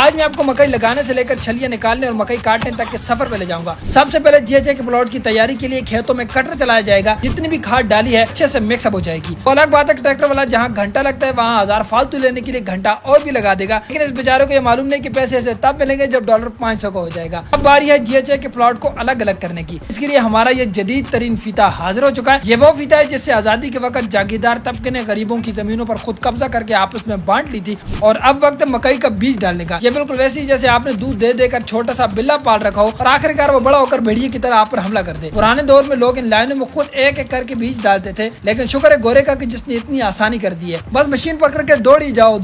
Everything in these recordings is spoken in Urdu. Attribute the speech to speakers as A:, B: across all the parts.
A: آج میں آپ کو مکئی لگانے سے لے کر چھلیاں نکالنے اور مکئی کاٹنے تک کے سفر پہ لے جاؤں گا۔ سب سے پہلے GHA کے پلاٹ کی تیاری کے لیے کھیتوں میں کٹر چلایا جائے گا، جتنی بھی کھاد ڈالی ہے اچھے سے مکس اپ ہو جائے گی۔ الگ بات ہے ٹریکٹر والا جہاں گھنٹہ لگتا ہے وہاں 1000 فالتو لینے کے لیے گھنٹہ اور بھی لگا دے گا، لیکن اس بیچارے کو یہ معلوم نہیں کہ پیسے ایسے تب ملیں گے جب $500 کا ہو جائے گا۔ اب باری ہے GHA کے پلاٹ کو الگ الگ کرنے کی۔ اس کے لیے ہمارا یہ جدید ترین فیتا حاضر ہو چکا ہے۔ یہ وہ فیتا ہے جس سے آزادی کے وقت جاگیردار طبقے نے غریبوں کی زمینوں پر خود قبضہ کر کے آپس میں بانٹ لی تھی، اور اب وقت مکئی کا بیج ڈالنے کا۔ یہ بالکل ویسے ہی جیسے آپ نے دودھ دے دے کر چھوٹا سا بلا پال رکھا ہو اور آخرکار وہ بڑا ہو کر بھیڑیے کی طرح آپ پر حملہ کر دے۔ پرانے دور میں لوگ ان لائنوں میں خود ایک ایک کر کے بیج ڈالتے تھے، لیکن شکر ہے گورے کا کہ جس نے اتنی آسانی کر دی ہے، بس مشین پکڑ کے دوڑی جاؤ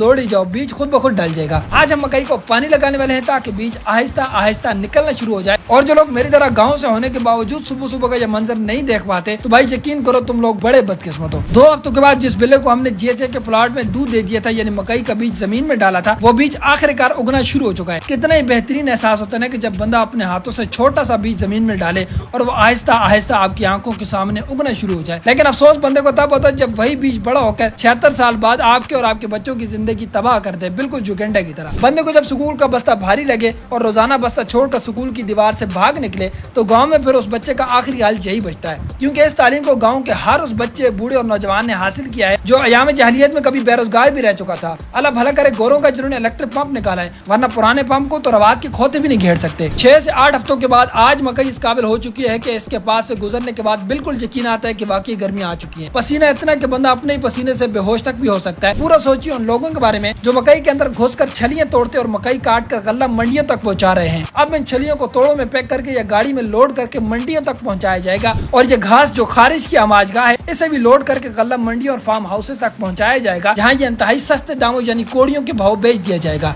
A: بیج خود بخود ڈل جائے گا۔ آج ہم مکئی کو پانی لگانے والے ہیں تاکہ بیج آہستہ آہستہ نکلنا شروع ہو جائے، اور جو لوگ میری طرح گاؤں سے ہونے کے باوجود صبح صبح کا یہ منظر نہیں دیکھ پاتے تو بھائی یقین کرو تم لوگ بڑے بدقسمت ہو۔ 2 ہفتوں کے بعد جس بلے کو ہم نے GHA کے پلاٹ میں دودھ دے دیا تھا، یعنی مکئی کا بیج زمین میں ڈالا تھا، وہ بیج آخرکار اگنا شروع ہو چکا ہے۔ کتنا ہی بہترین احساس ہوتا ہے کہ جب بندہ اپنے ہاتھوں سے چھوٹا سا بیج زمین میں ڈالے اور وہ آہستہ آہستہ آپ کی آنکھوں کے سامنے اگنا شروع ہو جائے۔ لیکن افسوس بندے کو تب ہوتا ہے جب وہی بیج بڑا ہو کر 76 سال بعد آپ کے اور آپ کے بچوں کی زندگی تباہ کر دے، بالکل جوگنڈا کی طرح۔ بندے کو جب سکول کا بستہ بھاری لگے اور روزانہ بستہ چھوڑ کر سکول کی دیوار سے بھاگ نکلے تو گاؤں میں پھر اس بچے کا آخری حال یہی بچتا ہے، کیونکہ اس تعلیم کو گاؤں کے ہر اس بچے، بوڑھے اور نوجوان نے حاصل کیا ہے جو ایام جاہلیت میں کبھی بے روزگار بھی رہ چکا تھا۔ اللہ بھلا کرے گوروں کا جنہوں نے الیکٹرک پمپ نکالا ہے، ورنہ پرانے پمپ کو تو روات کے کھوتے بھی نہیں گھیر سکتے۔ 6 سے 8 ہفتوں کے بعد آج مکئی اس قابل ہو چکی ہے کہ اس کے پاس سے گزرنے کے بعد بالکل یقین آتا ہے کہ واقعی گرمی آ چکی ہے۔ پسینہ اتنا کہ بندہ اپنے ہی پسینے سے بے ہوش تک بھی ہو سکتا ہے۔ پورا سوچیے ان لوگوں کے بارے میں جو مکئی کے اندر گھس کر چھلیاں توڑتے اور مکئی کاٹ کر غلہ منڈیوں تک پہنچا رہے ہیں۔ اب ان چھلیوں کو توڑوں میں پیک کر کے یا گاڑی میں لوڈ کر کے منڈیوں تک پہنچایا جائے گا، اور یہ گھاس جو خارج کی آماج گاہ ہے اسے بھی لوڈ کر کے غلہ منڈیوں اور فارم ہاؤسز تک پہنچایا جائے گا، جہاں یہ انتہائی سستے داموں یعنی کوڑیوں کے بھاؤ بیچ دیا جائے گا۔